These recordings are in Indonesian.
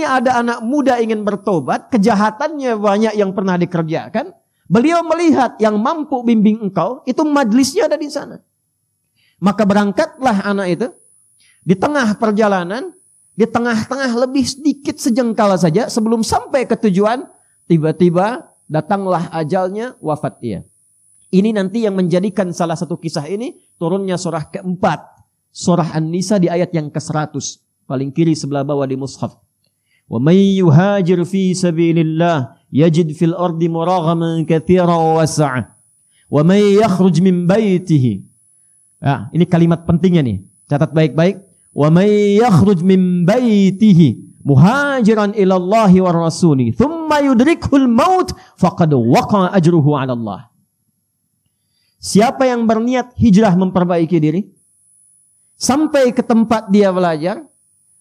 Misalnya ada anak muda ingin bertobat, kejahatannya banyak yang pernah dikerjakan, beliau melihat yang mampu bimbing engkau, itu majlisnya ada di sana. Maka berangkatlah anak itu, di tengah perjalanan, di tengah-tengah lebih sedikit sejengkal saja, sebelum sampai ke tujuan, tiba-tiba datanglah ajalnya, wafat dia. Ini nanti yang menjadikan salah satu kisah ini, turunnya surah keempat, surah An-Nisa di ayat yang ke-100, paling kiri sebelah bawah di mushaf. Wa may yuhajir fi sabilillah yajid fil ardi muraghaman katsiran wa was'a. Wa may yakhruj min baitihi. Ya, ini kalimat pentingnya nih. Catat baik-baik. Wa may yakhruj min baitihi muhajiran ila Allah wa rasuli thumma yudrikuhul maut faqad waqa'a ajruhu 'ala Allah. Siapa yang berniat hijrah memperbaiki diri sampai ke tempat dia belajar,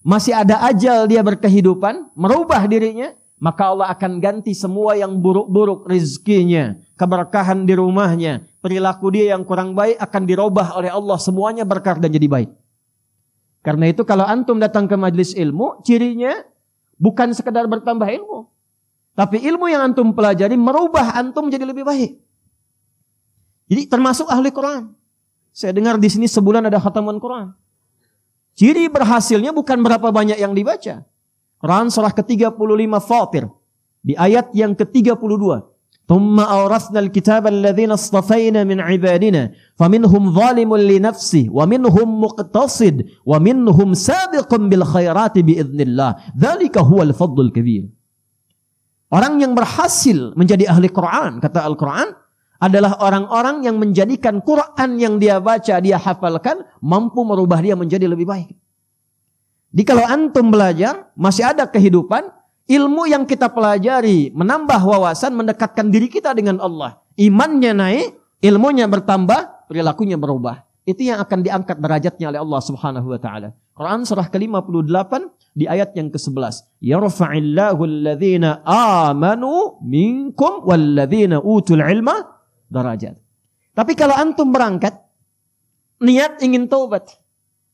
masih ada ajal dia berkehidupan, merubah dirinya, maka Allah akan ganti semua yang buruk-buruk rezekinya, keberkahan di rumahnya, perilaku dia yang kurang baik akan dirubah oleh Allah, semuanya berkah dan jadi baik. Karena itu kalau antum datang ke majelis ilmu, cirinya bukan sekedar bertambah ilmu, tapi ilmu yang antum pelajari merubah antum menjadi lebih baik. Jadi termasuk ahli Quran. Saya dengar di sini sebulan ada khataman Quran. Ciri berhasilnya bukan berapa banyak yang dibaca. Quran surah ke-35 Fatir di ayat yang ke-32. Thumma awrasnal kitaba alladhina istafaina min ibadina faminhum zalimun li nafsihi wa minhum muqtasid wa minhum sabiqun bil khairati biidznillah. Dzalika huwal fadlul kabir. Orang yang berhasil menjadi ahli Quran, kata Al-Quran, adalah orang-orang yang menjadikan Quran yang dia baca, dia hafalkan, mampu merubah dia menjadi lebih baik. Jadi kalau antum belajar, masih ada kehidupan, ilmu yang kita pelajari, menambah wawasan, mendekatkan diri kita dengan Allah. Imannya naik, ilmunya bertambah, perilakunya berubah. Itu yang akan diangkat derajatnya oleh Allah Subhanahu wa taala. Quran surah ke-58 di ayat yang ke-11. Yarfa'illahu alladhina amanu minkum walladhina utul ilma darajat. Tapi kalau antum berangkat, niat ingin taubat,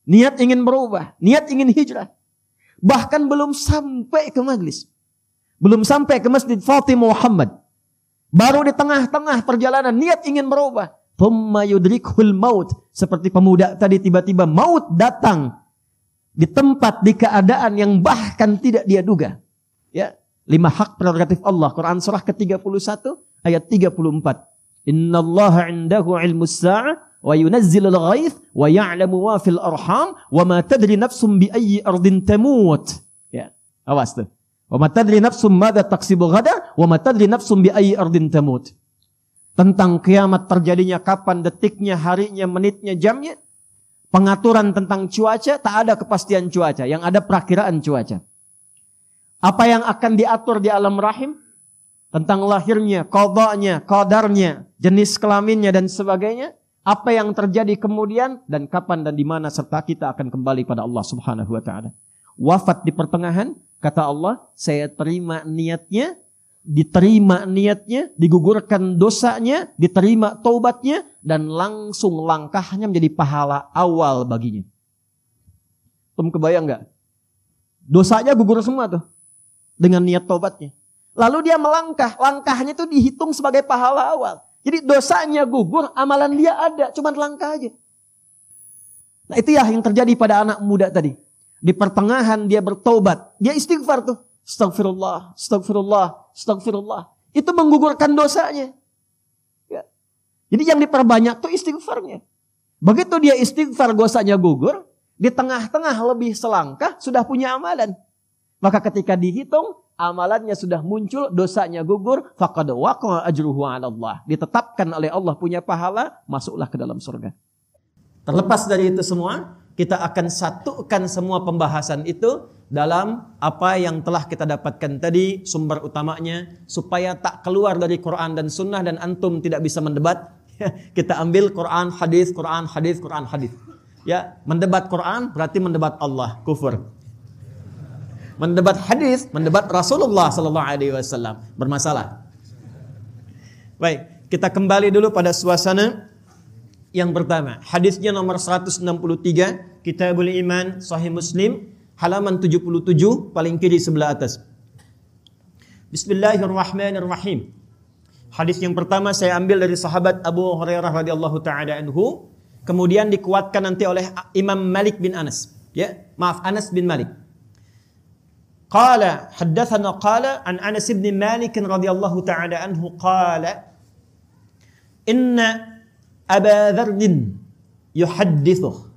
niat ingin berubah, niat ingin hijrah, bahkan belum sampai ke majlis, belum sampai ke Masjid Fatimah Muhammad, baru di tengah-tengah perjalanan niat ingin berubah, thumma yudrikhul maut, seperti pemuda tadi tiba-tiba maut datang di tempat, di keadaan yang bahkan tidak dia duga. Ya, 5 hak prerogatif Allah. Quran surah ke-31 ayat 34. Innallaha 'indahu 'ilmus sa'ah wa yunazzilul ghaits wa ya'lamu ma fil arham wa ma tadri nafsum bi ayyi ardin tamut. Ya, awas tuh. Wa ma tadri nafsum madza taksibu ghadan wa ma tadri nafsum bi ayyi ardin tamut. Tentang kiamat terjadinya kapan, detiknya, harinya, menitnya, jamnya. Pengaturan tentang cuaca, tak ada kepastian cuaca, yang ada perakiraan cuaca. Apa yang akan diatur di alam rahim? Tentang lahirnya, qadanya, qadarnya, jenis kelaminnya dan sebagainya. Apa yang terjadi kemudian dan kapan dan di mana, serta kita akan kembali pada Allah Subhanahu wa taala. Wafat di pertengahan, kata Allah, saya terima niatnya, diterima niatnya, digugurkan dosanya, diterima taubatnya, dan langsung langkahnya menjadi pahala awal baginya. Kebayang enggak? Dosanya gugur semua tuh dengan niat taubatnya. Lalu dia melangkah, langkahnya itu dihitung sebagai pahala awal. Jadi dosanya gugur, amalan dia ada, cuma langkah aja. Nah itu ya yang terjadi pada anak muda tadi. Di pertengahan dia bertaubat, dia istighfar tuh. Astagfirullah, astagfirullah, astagfirullah. Itu menggugurkan dosanya. Ya. Jadi yang diperbanyak tuh istighfarnya. Begitu dia istighfar, dosanya gugur, di tengah-tengah lebih selangkah sudah punya amalan. Maka ketika dihitung, amalannya sudah muncul, dosanya gugur, faqad waqa'a ajruhu 'ala Allah. Ditetapkan oleh Allah punya pahala, masuklah ke dalam surga. Terlepas dari itu semua, kita akan satukan semua pembahasan itu dalam apa yang telah kita dapatkan tadi, sumber utamanya, supaya tak keluar dari Quran dan Sunnah dan antum tidak bisa mendebat. Kita ambil Quran, hadis, Quran, hadis, Quran, hadis. Ya, mendebat Quran berarti mendebat Allah, kufur. Mendebat hadis, mendebat Rasulullah sallallahu alaihi wasallam, bermasalah. Baik, kita kembali dulu pada suasana yang pertama. Hadisnya nomor 163, Kitabul Iman, Sahih Muslim. halaman 77 paling kiri sebelah atas. Bismillahirrahmanirrahim. Hadis yang pertama saya ambil dari sahabat Abu Hurairah radhiyallahu taala anhu, kemudian dikuatkan nanti oleh Imam Malik bin Anas. Anas bin Malik. Qala haddatsana qala an Anas bin Malik radhiyallahu taala anhu qala inna Aba Dzar yuhaddithu.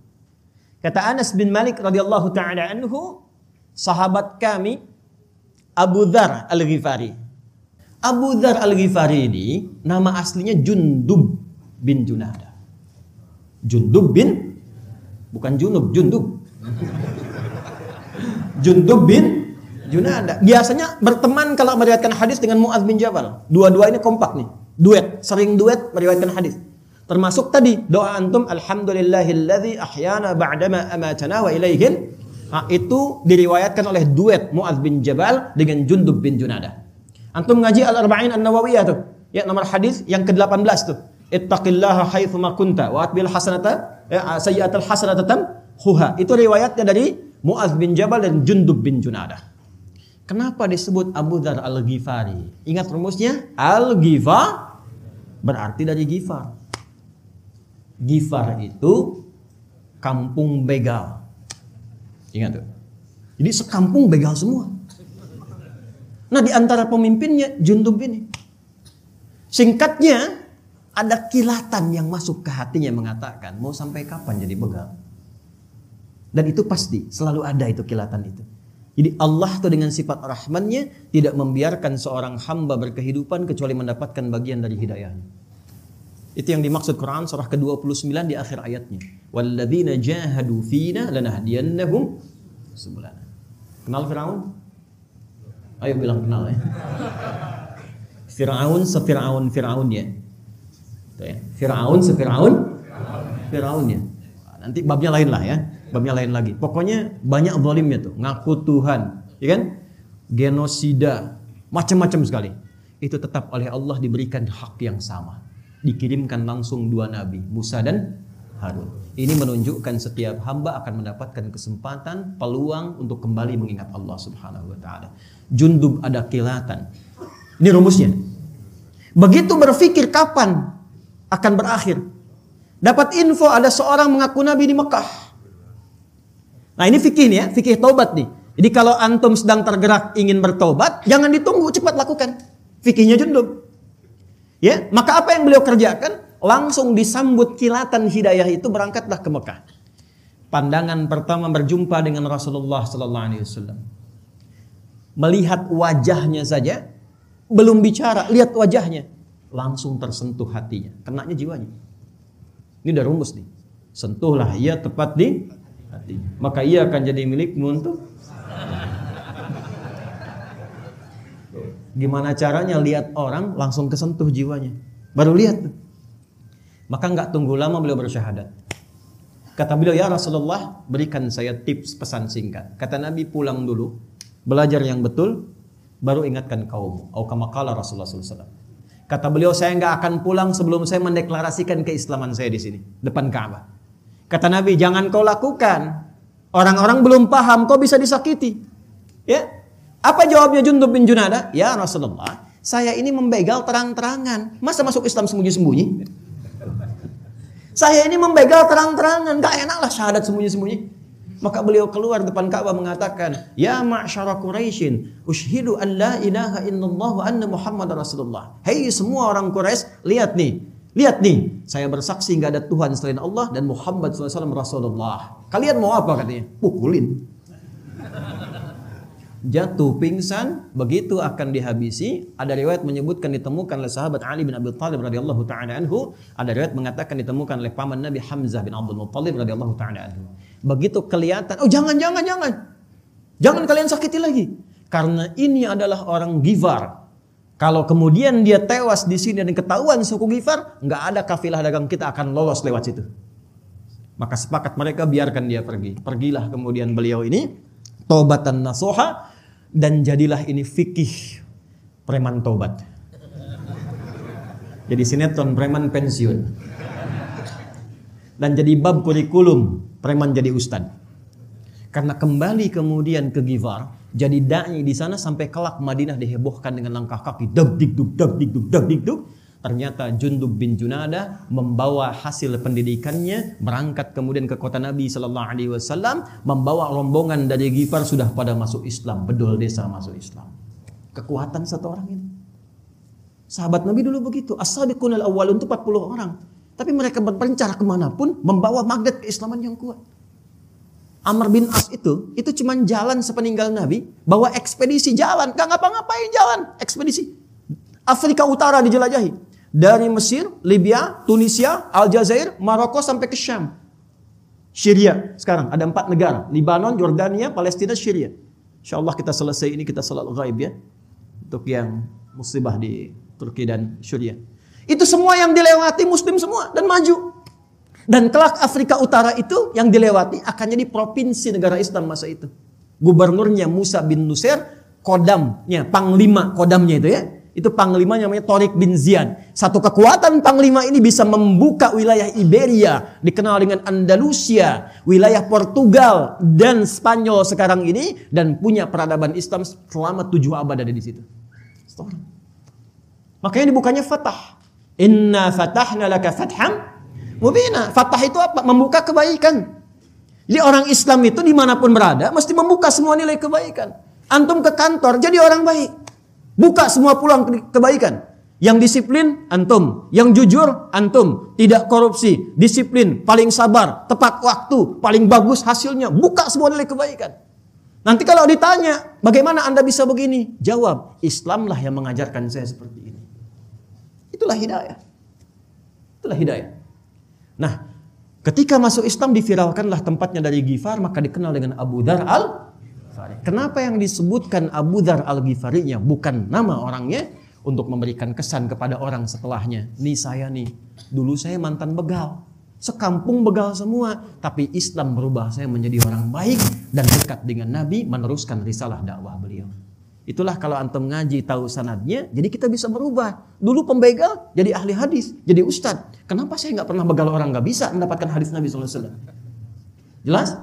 Kata Anas bin Malik radhiyallahu taala anhu, sahabat kami Abu Dzar Al-Ghifari. Abu Dzar Al-Ghifari ini nama aslinya Jundub bin Junadah. Jundub bin, bukan Junub, Jundub. Jundub bin Junadah. Biasanya berteman kalau meriwayatkan hadis dengan Mu'adz bin Jabal. Dua-dua ini kompak nih. Duet, sering duet meriwayatkan hadis. Termasuk tadi doa antum alhamdulillahilladzi ahyana ba'dama amatana wa ilaihin. Itu diriwayatkan oleh duet Mu'adz bin Jabal dengan Jundub bin Junadah. Antum ngaji Al-Arba'in An-Nawawiyah tuh. Ya, nomor hadis yang ke-18 tuh. Ittaqillaha haitsu ma kunta wa atbil hasanata sayyi'atal hasanata tamhuha. Itu riwayatnya dari Mu'adz bin Jabal dan Jundub bin Junadah. Kenapa disebut Abu Dzar Al-Ghifari? Ingat rumusnya? Al-Ghifar berarti dari Ghifar. Ghifar itu kampung begal. Ingat tuh. Jadi sekampung begal semua. Nah, di antara pemimpinnya Jundub ini. Singkatnya, ada kilatan yang masuk ke hatinya mengatakan, mau sampai kapan jadi begal? Dan itu pasti, selalu ada itu kilatan itu. Jadi Allah tuh dengan sifat rahmannya tidak membiarkan seorang hamba berkehidupan kecuali mendapatkan bagian dari hidayahnya. Itu yang dimaksud Quran surah ke-29 di akhir ayatnya. Walladzina jahadu fina lanahdiyannahum subulana. Kenal Firaun? Ayo bilang kenal ya. Firaun Firaunnya. Firaunnya. Nanti babnya lain lah ya. Babnya lain lagi. Pokoknya banyak zalimnya tuh. Ngaku Tuhan. Ya kan? Genosida. Macam-macam sekali. Itu tetap oleh Allah diberikan hak yang sama. Dikirimkan langsung dua nabi. Musa dan Harun. Ini menunjukkan setiap hamba akan mendapatkan kesempatan, peluang untuk kembali mengingat Allah subhanahu wa ta'ala. Jundub ada kilatan. Ini rumusnya. Begitu berpikir kapan akan berakhir. Dapat info ada seorang mengaku nabi di Mekah. Nah ini fikih nih ya, fikih taubat nih. Jadi kalau antum sedang tergerak ingin bertobat, jangan ditunggu, cepat lakukan. Fikihnya Jundub. Ya, maka apa yang beliau kerjakan? Langsung disambut kilatan hidayah itu, berangkatlah ke Mekah. Pandangan pertama berjumpa dengan Rasulullah sallallahu alaihi wasallam. Melihat wajahnya saja, belum bicara, lihat wajahnya, langsung tersentuh hatinya, kenanya jiwanya. Ini udah rumus nih. Sentuhlah ia tepat di hati, maka ia akan jadi milikmu untuk. Gimana caranya lihat orang langsung kesentuh jiwanya? Baru lihat tuh. Maka nggak tunggu lama beliau bersyahadat. Kata beliau, ya Rasulullah, berikan saya tips pesan singkat. Kata Nabi, pulang dulu, belajar yang betul, baru ingatkan kaum. Atau kama qala Rasulullah SAW. Kata beliau, saya nggak akan pulang sebelum saya mendeklarasikan keislaman saya di sini, depan Ka'bah. Kata Nabi, jangan kau lakukan. Orang-orang belum paham, kau bisa disakiti. Ya, apa jawabnya Jundub bin Junadah? Ya Rasulullah, saya ini membegal terang-terangan. Masa masuk Islam sembunyi-sembunyi? Saya ini membegal terang-terangan, gak enak lah syahadat sembunyi-sembunyi. Maka beliau keluar depan Ka'bah mengatakan, ya ma'syara Quraisyin, ushhidu an la ilaha illallah wa anna Muhammadar Rasulullah. Hei semua orang Quraisy, lihat nih, saya bersaksi gak ada Tuhan selain Allah dan Muhammad SAW Rasulullah. Kalian mau apa katanya? Pukulin. Jatuh pingsan, begitu akan dihabisi. Ada riwayat menyebutkan ditemukan oleh sahabat Ali bin Abi Thalib radhiyallahu taala anhu. Ada riwayat mengatakan ditemukan oleh paman Nabi Hamzah bin Abdul Muttalib radhiyallahu taala anhu. Begitu kelihatan, oh jangan kalian sakiti lagi, karena ini adalah orang Ghifar. Kalau kemudian dia tewas di sini dan ketahuan suku Ghifar, nggak ada kafilah dagang kita akan lolos lewat situ. Maka sepakat mereka, biarkan dia pergi. Pergilah kemudian beliau ini taubatan nasuha. Dan jadilah ini fikih preman tobat. Jadi sinetron preman pensiun. Dan jadi bab kurikulum preman jadi ustad. Karena kembali kemudian ke Ghifar, jadi da'i di sana sampai kelak Madinah dihebohkan dengan langkah kaki dag digdug dag digdug dag digdug. Ternyata Jundub bin Junadah membawa hasil pendidikannya, berangkat kemudian ke kota Nabi sallallahu alaihi wasallam, membawa rombongan dari Ghifar sudah pada masuk Islam, bedol desa masuk Islam. Kekuatan satu orang ini. Sahabat Nabi dulu begitu, as-sabiqunal awwalun itu 40 orang. Tapi mereka berpencar kemanapun, membawa magnet keislaman yang kuat. Amr bin As itu cuma jalan sepeninggal Nabi, bawa ekspedisi jalan, gak ngapa-ngapain jalan, ekspedisi. Afrika Utara dijelajahi. Dari Mesir, Libya, Tunisia, Aljazair, Maroko sampai ke Syam. Syria sekarang ada 4 negara, Libanon, Jordania, Palestina, Syria. Insyaallah kita selesai ini kita salat ghaib ya. Untuk yang musibah di Turki dan Syria. Itu semua yang dilewati muslim semua dan maju. Dan kelak Afrika Utara itu yang dilewati akan jadi provinsi negara Islam masa itu. Gubernurnya Musa bin Nusair, kodamnya, panglima kodamnya itu ya. Itu panglima namanya Tariq bin Ziyad. Satu kekuatan panglima ini bisa membuka wilayah Iberia, dikenal dengan Andalusia, wilayah Portugal dan Spanyol sekarang ini, dan punya peradaban Islam selama 7 abad ada di situ. Makanya dibukanya Fatah. Inna fatahna laka fatham mubina. Fatah itu apa? Membuka kebaikan. Jadi orang Islam itu dimanapun berada mesti membuka semua nilai kebaikan. Antum ke kantor jadi orang baik. Buka semua peluang kebaikan. Yang disiplin, antum. Yang jujur, antum. Tidak korupsi, disiplin, paling sabar, tepat waktu, paling bagus hasilnya. Buka semua nilai kebaikan. Nanti kalau ditanya, bagaimana Anda bisa begini? Jawab, Islamlah yang mengajarkan saya seperti ini. Itulah hidayah. Itulah hidayah. Nah, ketika masuk Islam diviralkanlah tempatnya dari Ghifar, maka dikenal dengan Abu Dzar al-Ghifari. Kenapa yang disebutkan Abu Dzar al-Ghifari-nya bukan nama orangnya? Untuk memberikan kesan kepada orang setelahnya. Nih saya nih, dulu saya mantan begal. Sekampung begal semua. Tapi Islam merubah saya menjadi orang baik dan dekat dengan Nabi, meneruskan risalah dakwah beliau. Itulah kalau antum ngaji tahu sanadnya, jadi kita bisa berubah. Dulu pembegal jadi ahli hadis, jadi ustadz. Kenapa saya nggak pernah begal orang, nggak bisa mendapatkan hadis Nabi SAW? Jelas?